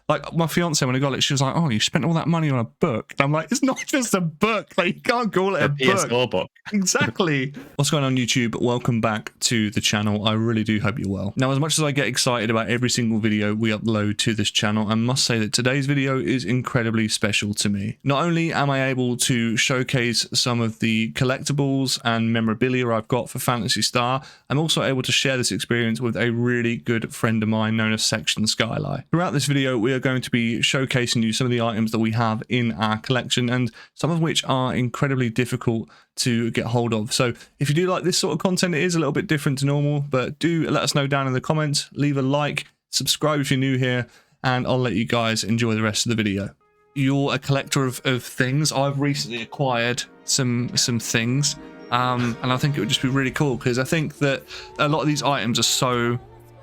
Like my fiance, when I got it, she was like, "Oh, you spent all that money on a book." And I'm like, "It's not just a book. Like you can't call it a PS4 book. Exactly." What's going on, YouTube? Welcome back to the channel. I really do hope you're well. Now, as much as I get excited about every single video we upload to this channel, I must say that today's video is incredibly special to me. Not only am I able to showcase some of the collectibles and memorabilia I've got for Phantasy Star, I'm also able to share this experience with a really good friend of mine known as Section Skylight. Throughout this video, we are going to be showcasing you some of the items that we have in our collection, and some of which are incredibly difficult to get hold of. So if you do like this sort of content, it is a little bit different to normal, but do let us know down in the comments, leave a like, subscribe if you're new here, and I'll let you guys enjoy the rest of the video. You're a collector of things. I've recently acquired some things, and I think it would just be really cool because I think that a lot of these items are so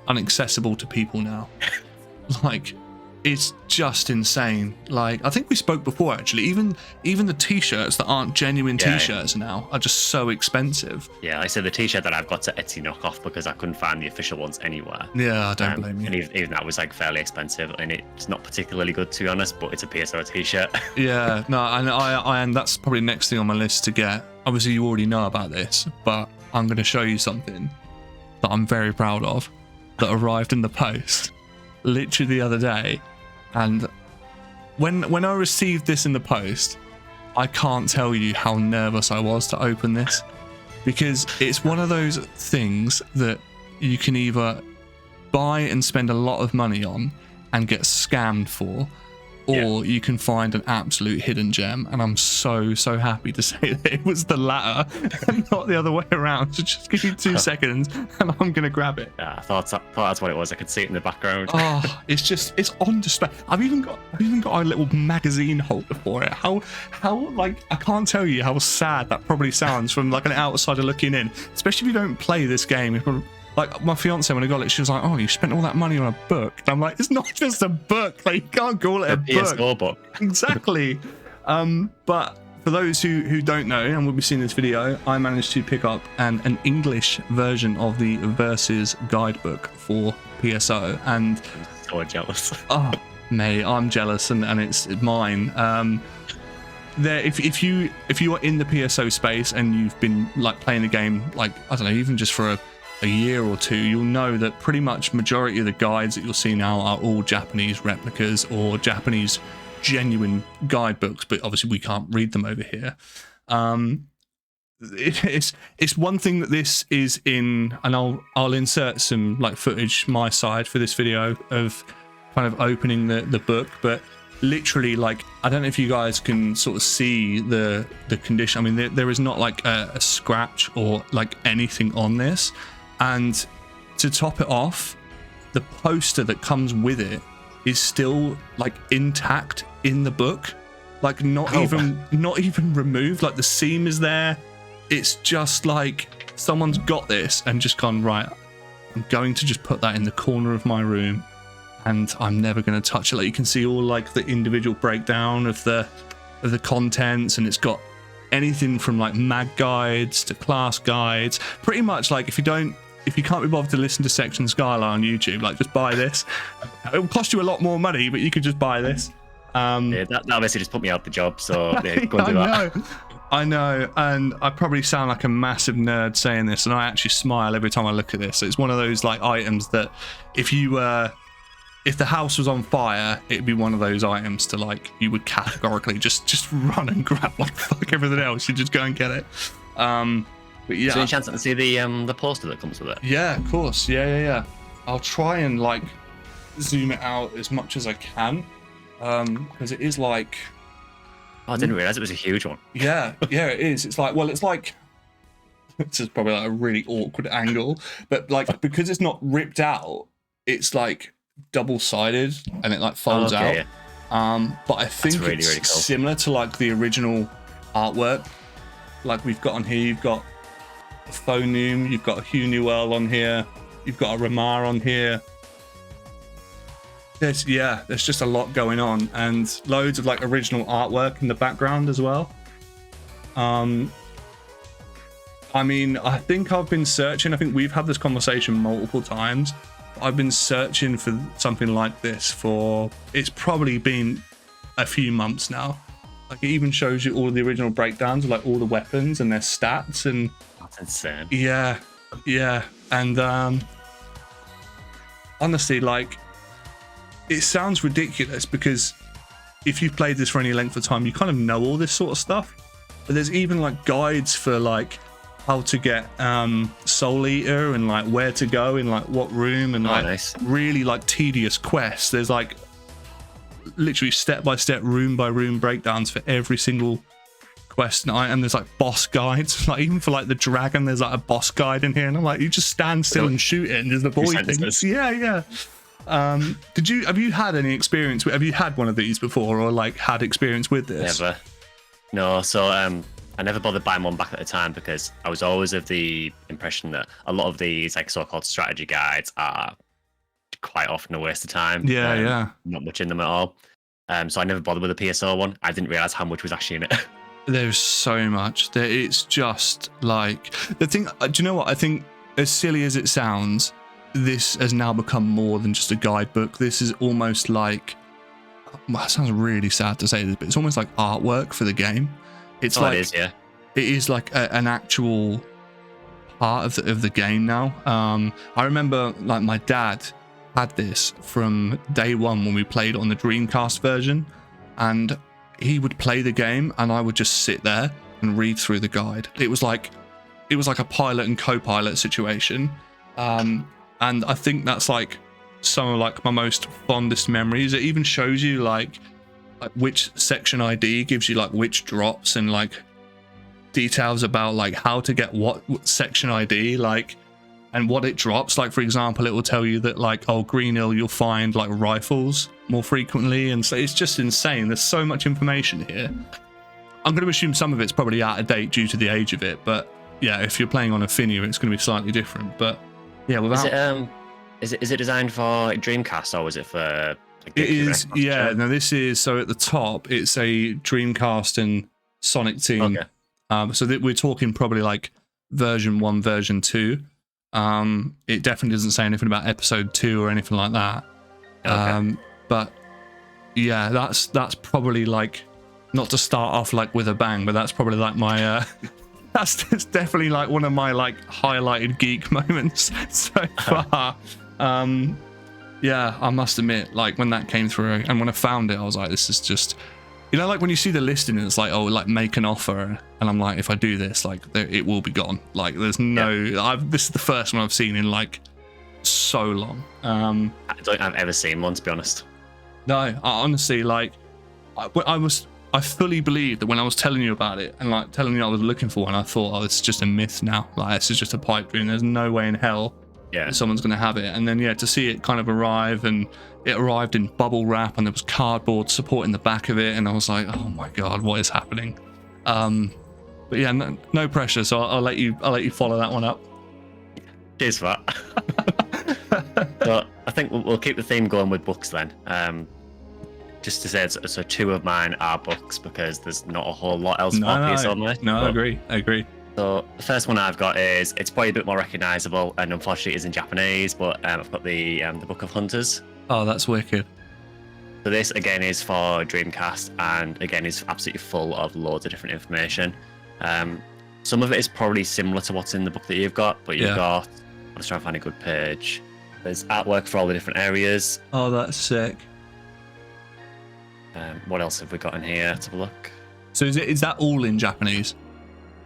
inaccessible to people now. Like, it's just insane. Like, I think we spoke before actually, even the t-shirts that aren't genuine t-shirts now are just so expensive. Yeah, I said the t-shirt that I've got to Etsy knockoff because I couldn't find the official ones anywhere. Yeah, I don't blame you. And even that was like fairly expensive, and it's not particularly good to be honest, but it's a PSO t-shirt. Yeah, no, and and that's probably the next thing on my list to get. Obviously you already know about this, but I'm going to show you something that I'm very proud of that arrived in the post literally the other day. And when I received this in the post, I can't tell you how nervous I was to open this, because it's one of those things that you can either buy and spend a lot of money on and get scammed for, or you can find an absolute hidden gem. And I'm so happy to say that it was the latter and not the other way around. So just give me 2 seconds and I'm gonna grab it. Yeah, I thought that's what it was. I could see it in the background. Oh, it's on display. I've even got a little magazine holder for it. How like, I can't tell you how sad that probably sounds from like an outsider looking in, especially if you don't play this game. Like my fiance, when I got it, she was like, "Oh, you spent all that money on a book." And I'm like, "It's not just a book. Like you can't call it a PS4 book. Exactly. But for those who don't know and will be seeing this video, I managed to pick up an English version of the Versus guidebook for PSO, and I'm so jealous. Oh, mate, I'm jealous, and it's mine. If you are in the PSO space and you've been like playing the game, like I don't know, even just for a year or two, you'll know that pretty much majority of the guides that you'll see now are all Japanese replicas or Japanese genuine guidebooks, but obviously we can't read them over here. It's one thing that this is in, and I'll insert some like footage my side for this video of kind of opening the book, but literally, like, I don't know if you guys can sort of see the condition. I mean, there is not like a scratch or like anything on this. And to top it off, the poster that comes with it is still like intact in the book, like not even removed. Like the seam is there. It's just like someone's got this and just gone, right, I'm going to just put that in the corner of my room and I'm never going to touch it. Like you can see all like the individual breakdown of the contents, and it's got anything from like mag guides to class guides. Pretty much like if you can't be bothered to listen to Section Skylight on YouTube, like just buy this. It will cost you a lot more money, but you could just buy this. Yeah, that basically just put me out the job, so yeah, go and do that. I know, and I probably sound like a massive nerd saying this, and I actually smile every time I look at this. It's one of those like items that if the house was on fire, it'd be one of those items to like, you would categorically just run and grab like fuck everything else. You just go and get it. But yeah. Is there any chance I can see the poster that comes with it? Yeah, of course. Yeah. I'll try and like zoom it out as much as I can, because it is like. Oh, I didn't realize it was a huge one. Yeah, it is. It's like, well, it's like. This is probably like a really awkward angle, but like because it's not ripped out, it's like double-sided and it like folds out. Yeah. But I think really, it's really cool. Similar to like the original artwork. Like we've got on here, you've got a Phonum, you've got a Hunuel on here, you've got a Ramar on here. There's just a lot going on, and loads of like original artwork in the background as well. I mean, I think I've been searching. I think we've had this conversation multiple times. I've been searching for something like this for, it's probably been a few months now. Like, it even shows you all of the original breakdowns of like all the weapons and their stats, and That's insane. yeah, and honestly, like, it sounds ridiculous because if you've played this for any length of time, you kind of know all this sort of stuff. But there's even like guides for like how to get Soul Eater and like where to go in like what room, and like nice. really like tedious quests. There's like literally step by step, room by room breakdowns for every single quest and item. There's like boss guides, like even for like the dragon, there's like a boss guide in here, and I'm like, you just stand still and shoot it and just avoid things. Yeah. Have you had any experience? Have you had one of these before, or like had experience with this? Never. No, so I never bothered buying one back at the time because I was always of the impression that a lot of these like so-called strategy guides are quite often a waste of time. Yeah. Not much in them at all. So I never bothered with the PSO one. I didn't realize how much was actually in it. There's so much. It's just like the thing. Do you know what? I think, as silly as it sounds, this has now become more than just a guidebook. This is almost like, well, it sounds really sad to say this, but it's almost like artwork for the game. It's like, it is, yeah. It is like an actual part of the game now. I remember like my dad had this from day one when we played on the Dreamcast version, and he would play the game and I would just sit there and read through the guide. It was like a pilot and co-pilot situation. And I think that's like some of like my most fondest memories. It even shows you like which section ID gives you like which drops, and like details about like how to get what section ID, like, and what it drops. Like, for example, it will tell you that like, oh, Green Hill, you'll find like rifles more frequently, and so it's just insane. There's so much information here. I'm going to assume some of it's probably out of date due to the age of it, but yeah, if you're playing on a Finia, it's going to be slightly different. But yeah, without... Is it designed for Dreamcast, or was it for? Like, it is, yeah. No, this is, so at the top, it's a Dreamcast and Sonic Team. Okay. So that we're talking probably like version 1, version 2. It definitely doesn't say anything about episode 2 or anything like that. Okay. But yeah, that's probably like, not to start off like with a bang, but that's probably like my that's definitely like one of my like highlighted geek moments so far. Yeah, I must admit, like when that came through and when I found it, I was like, this is just, you know, like when you see the listing and it's like, oh, like make an offer, and I'm like, if I do this, like it will be gone. Like there's no, this is the first one I've seen in like so long. I don't think I've ever seen one, to be honest. No, I honestly, like, I fully believed that when I was telling you about it and like telling you I was looking for one, I thought, oh, this is just a myth now. Like, this is just a pipe dream. There's no way in hell that someone's going to have it. And then, yeah, to see it kind of arrive, and it arrived in bubble wrap, and there was cardboard supporting the back of it. And I was like, oh my God, what is happening? But yeah, no pressure. So I'll let you follow that one up. Cheers for that. So I think we'll keep the theme going with books then. Just to say, so 2 of mine are books because there's not a whole lot else for PSO on there. No, I agree. So the first one I've got is, it's probably a bit more recognisable, and unfortunately is in Japanese, but I've got the Book of Hunters. Oh, that's wicked. So this again is for Dreamcast, and again is absolutely full of loads of different information. Some of it is probably similar to what's in the book that you've got, but you've got, let's try and find a good page. There's artwork for all the different areas. Oh, that's sick. What else have we got in here? Let's have a look. So is that all in Japanese?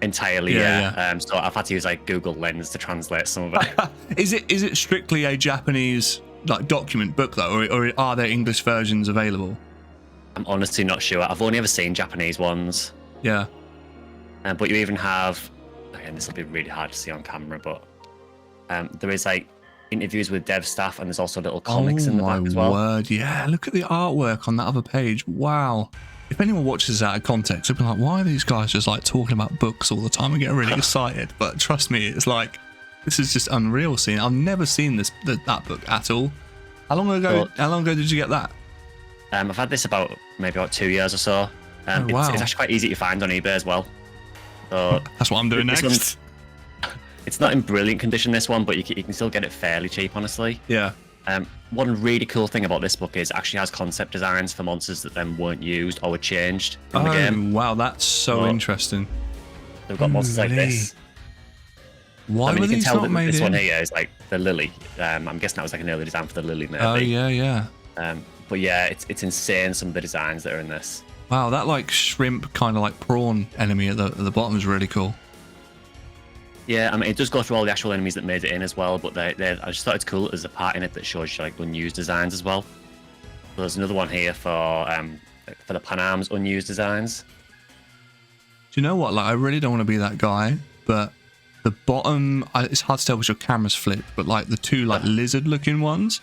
Entirely, yeah. So I've had to use like Google Lens to translate some of it. Is it strictly a Japanese like document book though, or are there English versions available? I'm honestly not sure. I've only ever seen Japanese ones. Yeah. But you even have, again, this will be really hard to see on camera, but there is like interviews with dev staff, and there's also little comics in the back as well. Oh my word, yeah. Look at the artwork on that other page. Wow. If anyone watches this out of context, they'll be like, why are these guys just like talking about books all the time and getting really excited? But trust me, it's like, this is just unreal seeing. I've never seen that book at all. How long ago did you get that? I've had this maybe about 2 years or so. Wow. It's actually quite easy to find on eBay as well. So that's what I'm doing next. It's not in brilliant condition, this one, but you can still get it fairly cheap, honestly. Yeah. One really cool thing about this book is it actually has concept designs for monsters that then weren't used or were changed in the game. Wow, that's so interesting. They've got monsters like this. Why were these not made this in? one here is like the lily. I'm guessing that was like an early design for the lily, maybe. Oh, yeah. But yeah, it's insane, some of the designs that are in this. Wow, that like shrimp kind of like prawn enemy at the bottom is really cool. Yeah, I mean, it does go through all the actual enemies that made it in as well, but I just thought it's cool that there's a part in it that shows you like unused designs as well. So there's another one here for the Panam's unused designs. Do you know what? Like, I really don't want to be that guy, but the bottom, it's hard to tell because your camera's flipped, but like the two like lizard-looking ones,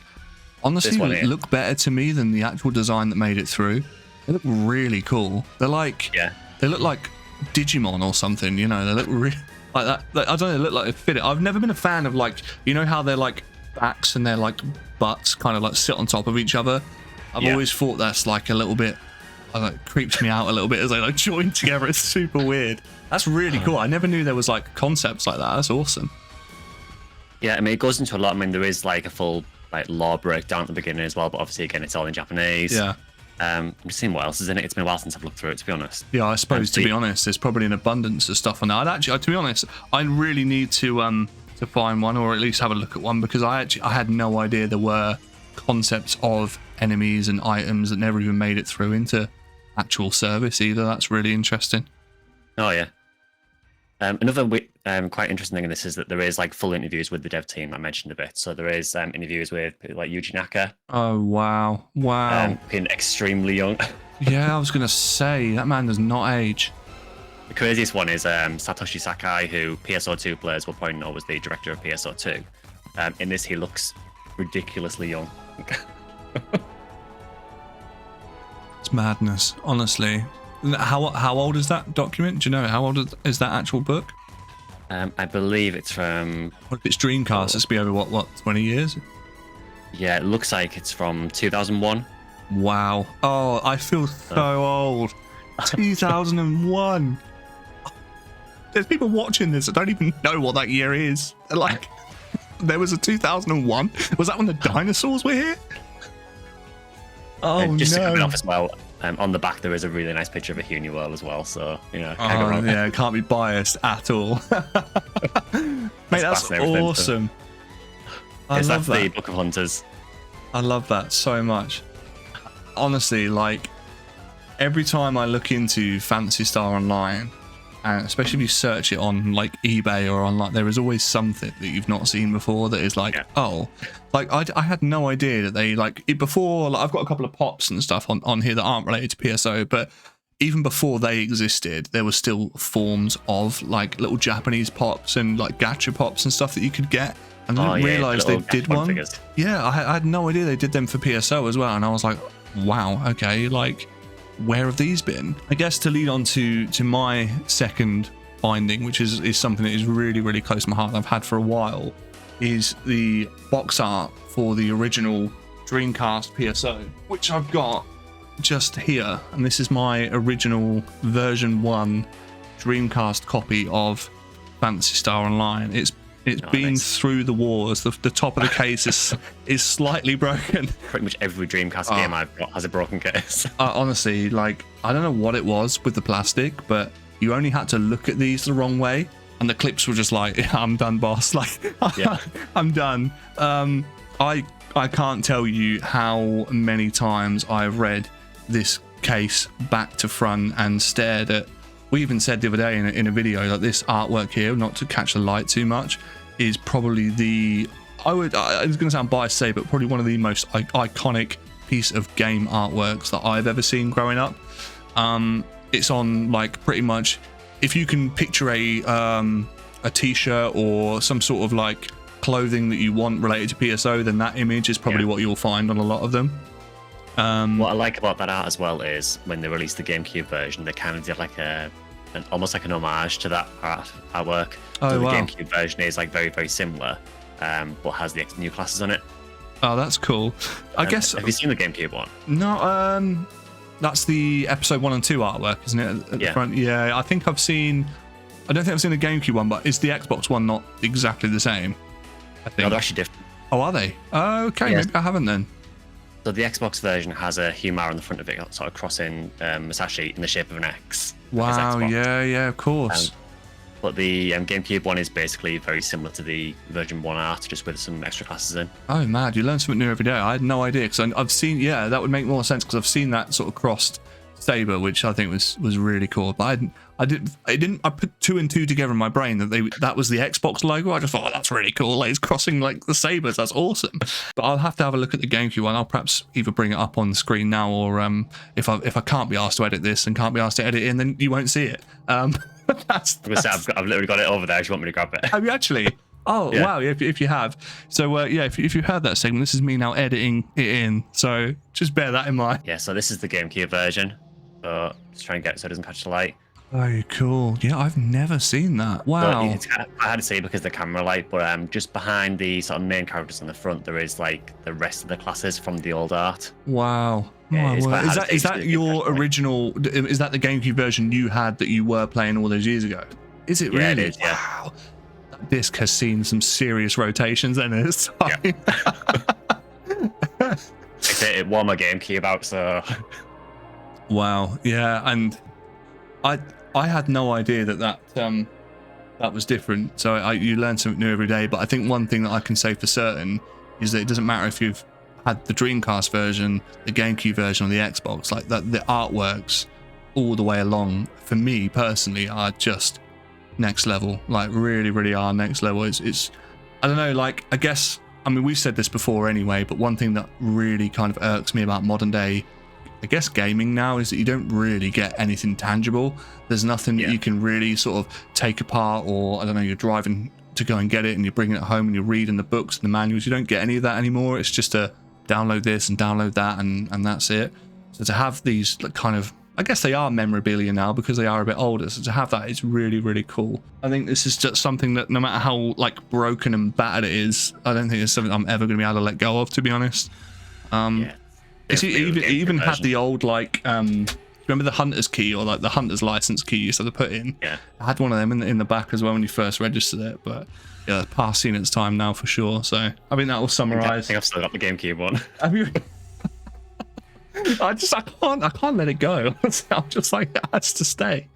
honestly, look better to me than the actual design that made it through. They look really cool. They're like, they look like Digimon or something. You know, they look really. Like that, I don't know, they look like they fit it. I've never been a fan of like, you know how they're like backs and their like butts kind of like sit on top of each other. I've always thought that's like a little bit, like creeps me out a little bit as they like join together. It's super weird. That's really cool. I never knew there was like concepts like that. That's awesome. Yeah, I mean, it goes into a lot. I mean, there is like a full like lore breakdown at the beginning as well, but obviously again, it's all in Japanese. Yeah. I'm just seeing what else is in it. It's been a while since I've looked through it, to be honest. Yeah, I suppose to be honest, there's probably an abundance of stuff on there. To be honest, I really need to find one or at least have a look at one because I had no idea there were concepts of enemies and items that never even made it through into actual service either. That's really interesting. Oh yeah. Another quite interesting thing in this is that there is like full interviews with the dev team I mentioned a bit. So there is interviews with like Yuji Naka. Oh wow! Being extremely young. Yeah, I was gonna say that man does not age. The craziest one is Satoshi Sakai, who PSO2 players will probably know was the director of PSO2. In this, he looks ridiculously young. It's madness, honestly. How old is that document? Do you know how old is that actual book? I believe it's from. What if it's Dreamcast? It's be over what 20 years? Yeah, it looks like it's from 2001. Wow. Oh, I feel so old. 2001. There's people watching this that don't even know what that year is. Like, there was a 2001. Was that when the dinosaurs were here? Oh just no. to come off as well. On the back, there is a really nice picture of a Huni World as well. So, you know, yeah, can't be biased at all. Mate, that's awesome. I love that. The Book of Hunters. I love that so much. Honestly, like, every time I look into Phantasy Star Online, and especially if you search it on like eBay or on like, there is always something that you've not seen before that is like, oh, like I had no idea that they like it before. Like, I've got a couple of pops and stuff on here that aren't related to PSO, but even before they existed, there were still forms of like little Japanese pops and like gacha pops and stuff that you could get. And I didn't realize they did one. Figures. Yeah, I had no idea they did them for PSO as well, and I was like, wow, okay, like, where have these been? I guess to lead on to my second finding, which is something that is really, really close to my heart and I've had for a while, is the box art for the original Dreamcast PSO, which I've got just here. And this is my original version 1 Dreamcast copy of Phantasy Star Online. It's been through the wars. The top of the case is slightly broken. Pretty much every Dreamcast game I've got has a broken case. Honestly, like, I don't know what it was with the plastic, but you only had to look at these the wrong way, and the clips were just like, yeah, I'm done, boss. Like, I'm done. I can't tell you how many times I've read this case back to front and stared at. We even said the other day in a video that this artwork here, not to catch the light too much, is probably it's going to sound biased to say, but probably one of the most iconic piece of game artworks that I've ever seen growing up. It's on like pretty much, if you can picture a t-shirt or some sort of like clothing that you want related to PSO, then that image is probably what you'll find on a lot of them. What I like about that art as well is when they released the GameCube version, they kind of did like almost like an homage to that artwork. So the GameCube version is like very, very similar, but has the new classes on it. Oh, that's cool. I guess. Have you seen the GameCube one? No, that's the episode 1 and 2 artwork, isn't it? At the front? Yeah, I think I've seen I don't think I've seen the GameCube one, but is the Xbox one not exactly the same? I think. No, they're actually different. Oh, are they? Oh, okay, Yes. maybe I haven't then. So the Xbox version has a Humar on the front of it, sort of crossing Musashi in the shape of an X. Wow, yeah, of course. But the GameCube one is basically very similar to the version 1 art, just with some extra classes in. Oh, mad, you learn something new every day. I had no idea, because I've seen, yeah, that would make more sense, because I've seen that sort of crossed saber, which I think was really cool. But I put 2 and 2 together in my brain that was the Xbox logo. I just thought, oh, that's really cool. Like, it's crossing like the sabers. That's awesome. But I'll have to have a look at the GameCube one. I'll perhaps either bring it up on the screen now, or if I can't be asked to edit this and can't be asked to edit in, then you won't see it. I've literally got it over there if you want me to grab it. Have you actually? Oh, yeah. Wow, if you have. So, if you heard that segment, this is me now editing it in. So, just bear that in mind. Yeah, so this is the GameCube version. So, just try and get it so it doesn't catch the light. Oh, cool. Yeah, I've never seen that. Wow. It's kind of, I had to say because of the camera light, but just behind the sort of main characters on the front, there is like the rest of the classes from the old art. Wow. Yeah, is that your original? Is that the GameCube version you had that you were playing all those years ago? Is it really? Yeah, it is, yeah. Wow. That disc has seen some serious rotations in its time. Yeah. It wore my GameCube out, so. Wow. Yeah, and I had no idea that was different. So you learn something new every day. But I think one thing that I can say for certain is that it doesn't matter if you've had the Dreamcast version, the GameCube version, or the Xbox. Like that, the artworks all the way along for me personally are just next level. Like really are next level. It's I don't know. Like I guess we've said this before anyway. But one thing that really kind of irks me about modern day, I guess, gaming now is that you don't really get anything tangible. There's nothing that you can really sort of take apart, or I don't know, you're driving to go and get it and you're bringing it home and you're reading the books and the manuals. You don't get any of that anymore. It's just a download this and download that and that's it. So to have these kind of, I guess they are memorabilia now because they are a bit older. So to have that is really cool. I think this is just something that no matter how like broken and battered it is, I don't think it's something I'm ever going to be able to let go of, to be honest. It even had the old like remember the hunter's key, or like the hunter's license key you used to have to put in? Yeah. I had one of them in the back as well when you first registered it, but yeah, it's past seen its time now for sure. So I think that will summarize. I think I've still got the GameCube one. Have you? I can't let it go. I'm just like, it has to stay.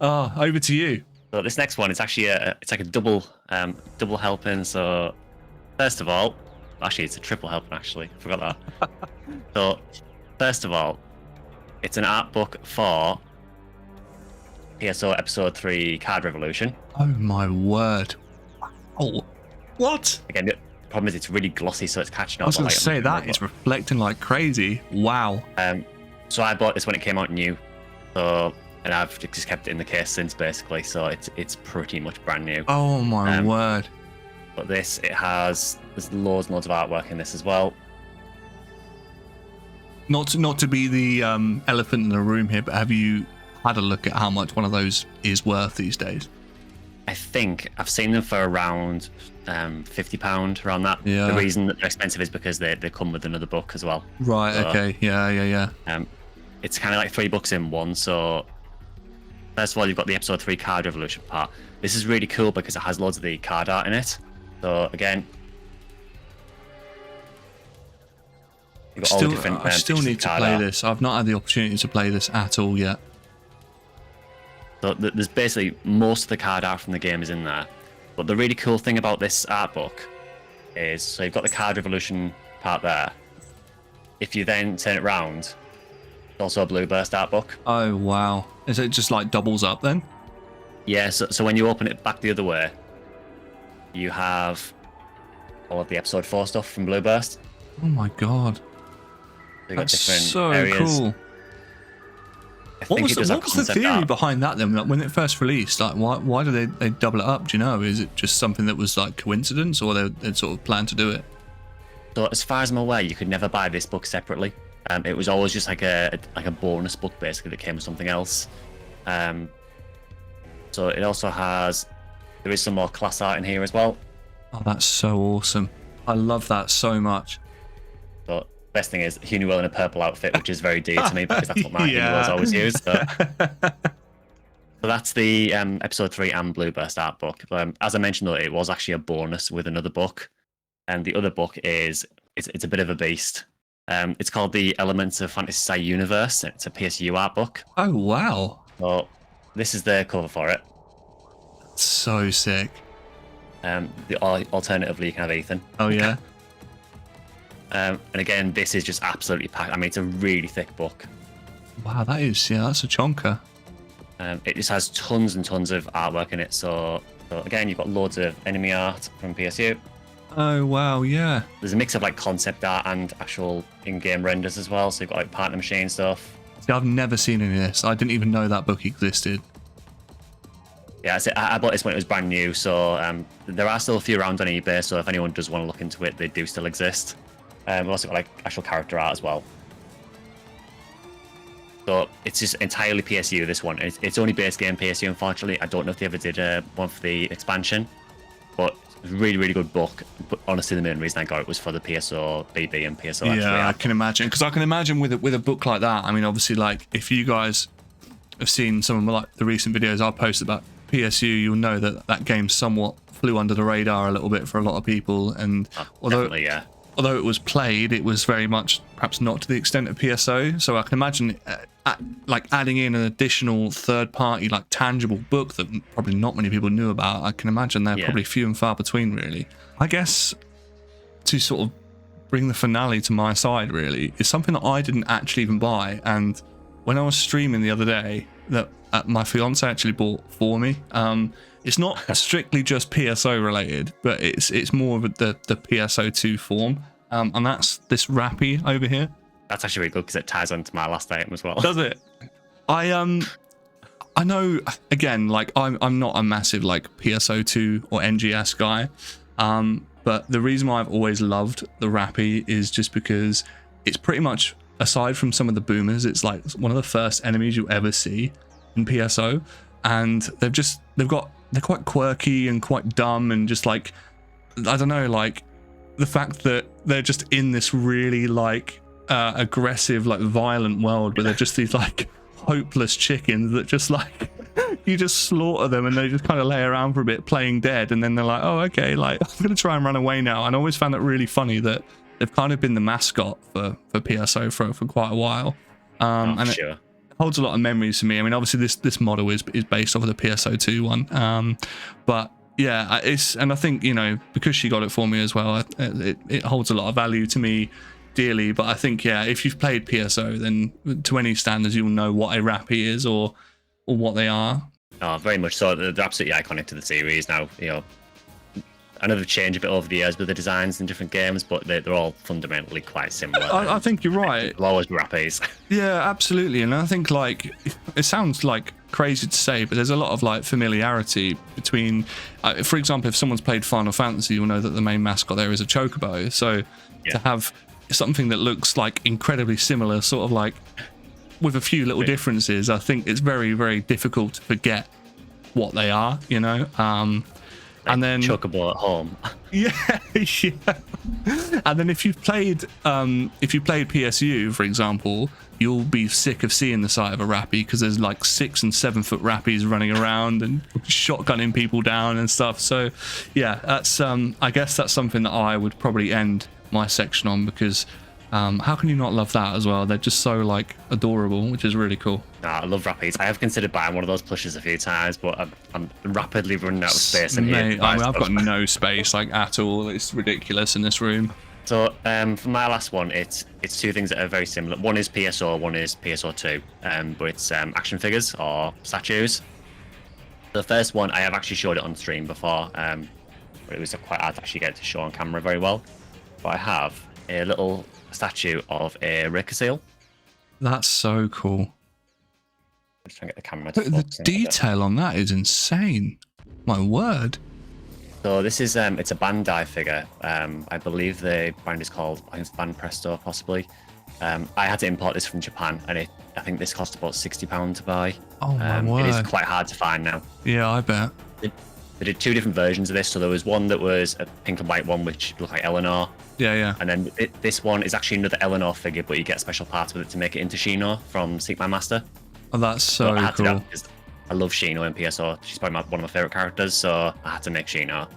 Over to you. So this next one, it's actually it's like a double helping. So first of all, actually it's a triple helping. Actually, I forgot that. So first of all, it's an art book for PSO Episode 3 Card Revolution. Oh my word! Oh, what? Again, the problem is it's really glossy, so it's catching up. I was going to say that it's reflecting like crazy. Wow. So I bought this when it came out new. So, and I've just kept it in the case since, basically. So it's pretty much brand new. Oh my word! But there's loads and loads of artwork in this as well. Not to be the elephant in the room here, but have you had a look at how much one of those is worth these days? I think I've seen them for around £50, around that. Yeah. The reason that they're expensive is because they come with another book as well. Right. So, okay. Yeah. It's kind of like 3 books in one. So first of all, you've got the Episode 3 Card Revolution part. This is really cool because it has loads of the card art in it. So again, you've got all the different. I still need to play this. I've not had the opportunity to play this at all yet. So there's basically most of the card art from the game is in there. But the really cool thing about this art book is, so you've got the Card Revolution part there. If you then turn it round, it's also a Blue Burst art book. Oh wow! Is it just like doubles up then? Yeah. So when you open it back the other way, you have all of the Episode 4 stuff from Blue Burst. Oh my god! So you've got different so areas. Cool. What was the theory behind that then? Like, when it first released, like why did they double it up? Do you know? Is it just something that was like coincidence, or they'd sort of planned to do it? So as far as I'm aware, you could never buy this book separately. It was always just like a bonus book basically that came with something else. So it also there is some more class art in here as well. Oh, that's so awesome! I love that so much. But best thing is Hunywell in a purple outfit, which is very dear to me because that's what my Huneywells always use. So. So that's the episode 3 and Blueburst art book. As I mentioned, though, it was actually a bonus with another book, and the other book is it's a bit of a beast. It's called the Elements of Fantasy Universe. It's a PSU art book. Oh wow! So this is the cover for it. So sick. Alternatively, you can have Ethan. Oh yeah. And again, this is just absolutely packed. I mean, it's a really thick book. Wow, that's a chonker. It just has tons and tons of artwork in it. So again, you've got loads of enemy art from PSU. Oh wow, yeah. There's a mix of like concept art and actual in-game renders as well. So you've got like partner machine stuff. See, I've never seen any of this. I didn't even know that book existed. Yeah, I bought this when it was brand new. So there are still a few around on eBay. So if anyone does want to look into it, they do still exist. We've also got like actual character art as well. So it's just entirely PSU, this one. It's only base game PSU, unfortunately. I don't know if they ever did one for the expansion, but it's a really, really good book. But honestly, the main reason I got it was for the PSO BB and PSO. Yeah, I can imagine. Because I can imagine with a book like that, I mean, obviously, like, if you guys have seen some of like the recent videos I've posted about PSU, you'll know that that game somewhat flew under the radar a little bit for a lot of people. And although it was played, it was very much perhaps not to the extent of PSO. So I can imagine like adding in an additional third-party, like tangible book that probably not many people knew about. I can imagine they're probably few and far between, really. I guess to sort of bring the finale to my side, really, is something that I didn't actually even buy. And when I was streaming the other day, that my fiance actually bought for me. It's not strictly just PSO related, but it's more of the PSO2 form, and that's this Rappy over here. That's actually really good because it ties onto my last item as well. Does it? I know, again, like I'm not a massive like PSO2 or NGS guy, but the reason why I've always loved the Rappy is just because it's pretty much, aside from some of the boomers, it's like one of the first enemies you'll ever see in PSO, and they're quite quirky and quite dumb, and just like, I don't know, like the fact that they're just in this really like aggressive, like violent world where they're just these like hopeless chickens that just like you just slaughter them and they just kind of lay around for a bit playing dead, and then they're like, oh okay, like I'm gonna try and run away now. And I always found that really funny that they've kind of been the mascot for PSO for quite a while, and sure. It holds a lot of memories to me. I mean, obviously this model is based off of the PSO2 one, but yeah, and I think, you know, because she got it for me as well, it holds a lot of value to me dearly. But I think, yeah, if you've played PSO, then to any standards you'll know what a Rappy is or what they are. Oh, very much so. They're absolutely iconic to the series now. You know, I know they've changed a bit over the years with the designs in different games, but they're all fundamentally quite similar. I think you're right. They'll always be Rappies. Yeah, absolutely. And I think, like, it sounds like crazy to say, but there's a lot of like familiarity between, for example, if someone's played Final Fantasy, you'll know that the main mascot there is a chocobo. So to have something that looks like incredibly similar, sort of like with a few little differences, I think it's very, very difficult to forget what they are, you know. And then chocobo at home. Yeah. And then if you've played PSU, for example, you'll be sick of seeing the sight of a Rappy, because there's like 6 and 7 foot Rappies running around and shotgunning people down and stuff. So yeah, that's I guess that's something that I would probably end my section on, because how can you not love that as well? They're just so like adorable, which is really cool. I love Rappies. I have considered buying one of those plushes a few times, but I'm rapidly running out of space in here. I mean, I've got no space like at all. It's ridiculous in this room. So for my last one, it's two things that are very similar. One is PSO, one is PSO2, but it's action figures or statues. The first one, I have actually showed it on stream before, but it was quite hard to actually get it to show on camera very well. But I have a little statue of a Raker seal. That's so cool. Just trying to get the camera to focus. The detail on that is insane. My word. So this is it's a Bandai figure. I believe the brand is called, I think it's Band Presto possibly. I had to import this from Japan, and I think this cost about £60 to buy. Oh my word. It is quite hard to find now. Yeah, I bet. They did 2 different versions of this. So there was one that was a pink and white one, which looked like Eleanor. Yeah. And then this one is actually another Eleanor figure, but you get special parts with it to make it into Shino from Seek My Master. Oh, that's so cool. I love Shino in PSO. She's probably one of my favorite characters, so I had to make Shino.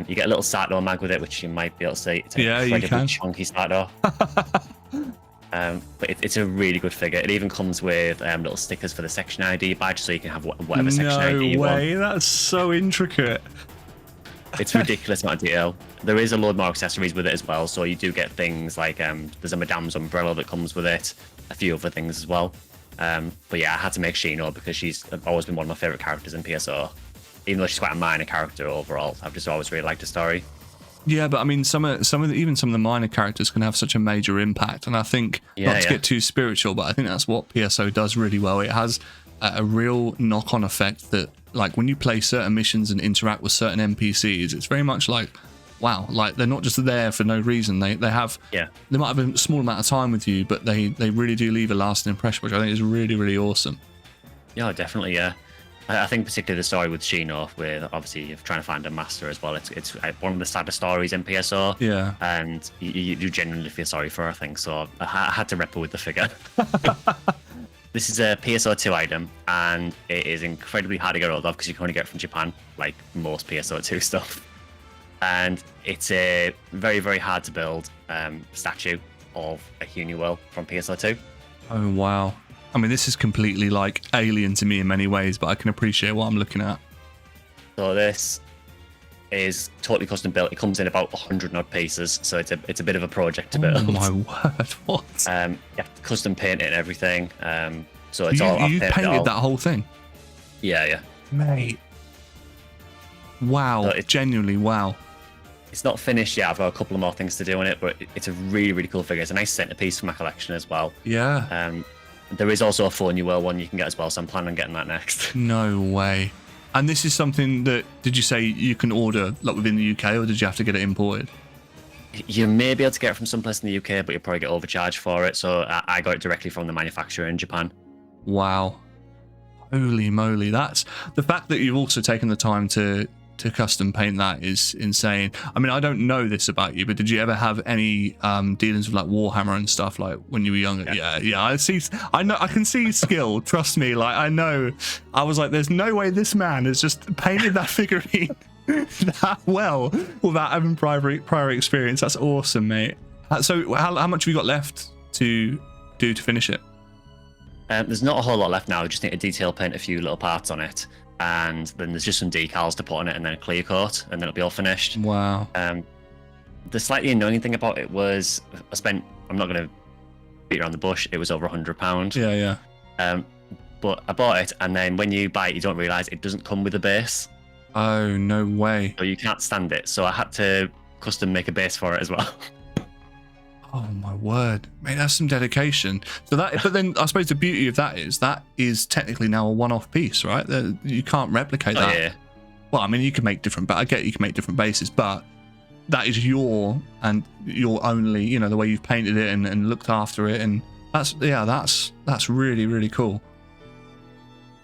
You get a little Sato mag with it, which you might be able to see. It's an incredibly chunky Sato. But it's a really good figure. It even comes with little stickers for the section ID badge, so you can have whatever section ID you want. No way, that's so intricate. It's ridiculous amount of detail. There is a load more accessories with it as well, so you do get things like there's a Madame's umbrella that comes with it, a few other things as well. But yeah, I had to make Shino because she's always been one of my favorite characters in PSO. Even though she's quite a minor character overall, I've just always really liked the story. Yeah, but I mean, some of the minor characters can have such a major impact, and I think not to get too spiritual, but I think that's what PSO does really well. It has a real knock-on effect that, like, when you play certain missions and interact with certain NPCs, it's very much like, wow, like they're not just there for no reason. They have they might have a small amount of time with you, but they really do leave a lasting impression, which I think is really, really awesome. Yeah, definitely. Yeah. I think particularly the story with Shino, with obviously you're trying to find a master as well. It's one of the saddest stories in PSO. Yeah. And you genuinely feel sorry for her, I think. So I had to rep her with the figure. This is a PSO2 item, and it is incredibly hard to get hold of because you can only get it from Japan, like most PSO2 stuff. And it's a very, very hard to build statue of a Hunuel from PSO2. Oh, wow. I mean, this is completely like alien to me in many ways, but I can appreciate what I'm looking at. So this is totally custom built. It comes in about 100 odd pieces, so it's a bit of a project to build. Oh my word! What? You have to custom paint it and everything. So it's all. You painted that whole thing? Yeah. Mate. Wow! So genuinely, wow. It's not finished yet. I've got a couple of more things to do on it, but it's a really, really cool figure. It's a nice centerpiece for my collection as well. Yeah. There is also a Hunuel one you can get as well, so I'm planning on getting that next. No way. And this is something that, did you say you can order like within the UK, or did you have to get it imported? You may be able to get it from someplace in the UK, but you'll probably get overcharged for it. So I got it directly from the manufacturer in Japan. Wow. Holy moly. That's the fact that you've also taken the time to custom paint that is insane. I mean, I don't know this about you, but did you ever have any dealings with like Warhammer and stuff like when you were younger? Yeah. I know. I can see skill. Trust me. Like, I know. I was like, there's no way this man has just painted that figurine that well without having prior experience. That's awesome, mate. So how much have you got left to do to finish it? There's not a whole lot left now. I just need to detail paint a few little parts on it. And then there's just some decals to put on it, and then a clear coat, and then it'll be all finished. Wow. The slightly annoying thing about it was I'm not going to beat around the bush, it was over £100. Yeah. But I bought it, and then when you buy it, you don't realise it doesn't come with a base. Oh, no way. So you can't stand it. So I had to custom make a base for it as well. Oh my word, mate, that's some dedication. So but then I suppose the beauty of that is technically now a one-off piece, right? You can't replicate that. Yeah. Well, I mean, you can make different, but I get you can make different bases, but that is your only, the way you've painted it and looked after it, and that's really, really cool.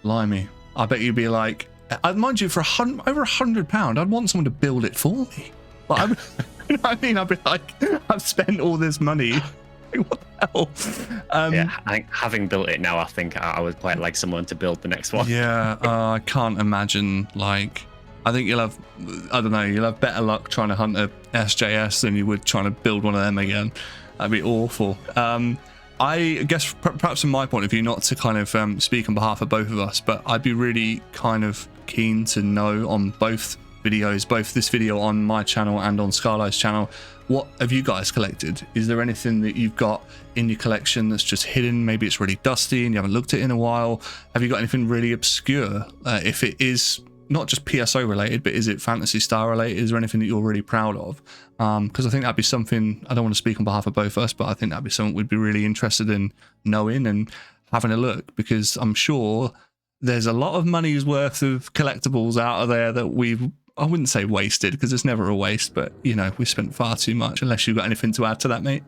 Blimey, I bet you'd be like, mind you, for over £100, I'd want someone to build it for me. But you know what I mean? I'd be like, I've spent all this money. What the hell? I think having built it now, I think I would quite like someone to build the next one. Yeah, I can't imagine. Like, I think you'll have better luck trying to hunt a SJS than you would trying to build one of them again. That'd be awful. I guess perhaps from my point of view, not to kind of speak on behalf of both of us, but I'd be really kind of keen to know on both videos, both this video on my channel and on Scarlight's channel, what have you guys collected? Is there anything that you've got in your collection that's just hidden? Maybe it's really dusty and you haven't looked at it in a while. Have you got anything really obscure? If it is not just PSO related, but is it Fantasy Star related? Is there anything that you're really proud of? Because I think that'd be something, I don't want to speak on behalf of both of us, but I think that'd be something we'd be really interested in knowing and having a look, because I'm sure there's a lot of money's worth of collectibles out of there that I wouldn't say wasted, because it's never a waste, but we spent far too much. Unless you've got anything to add to that, mate.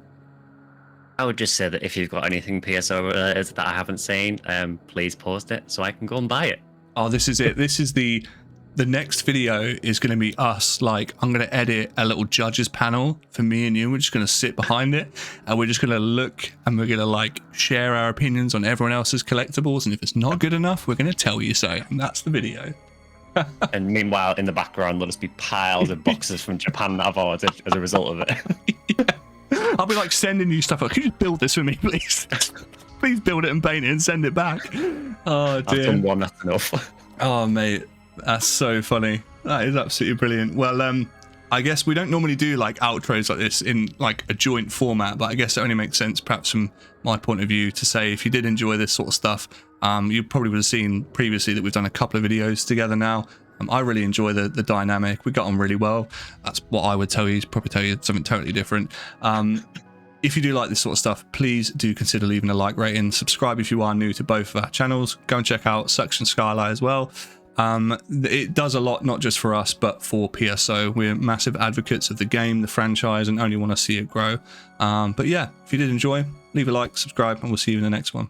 I would just say that if you've got anything PSO related that I haven't seen, please post it so I can go and buy it. Oh, this is it. This is the the next video is going to be us, like, I'm going to edit a little judges panel for me and you. We're just going to sit behind it and we're just going to look and we're going to like share our opinions on everyone else's collectibles. And if it's not good enough, we're going to tell you so. And that's the video. And meanwhile, in the background, there'll just be piles of boxes from Japan that I've ordered as a result of it. Yeah. I'll be like sending you stuff. Like, can you just build this for me, please? Please build it and paint it and send it back. Oh, dear. I've done one, that's enough. Oh, mate. That's so funny. That is absolutely brilliant. Well, I guess we don't normally do like outros like this in like a joint format, but I guess it only makes sense perhaps from my point of view to say if you did enjoy this sort of stuff, you probably would have seen previously that we've done a couple of videos together now. I really enjoy the dynamic. We got on really well. That's what I would tell you. Probably tell you something totally different. If you do like this sort of stuff, please do consider leaving a like rating. Subscribe if you are new to both of our channels. Go and check out Suction Skylight as well. It does a lot, not just for us, but for PSO. We're massive advocates of the game, the franchise, and only want to see it grow. But yeah, if you did enjoy, leave a like, subscribe, and we'll see you in the next one.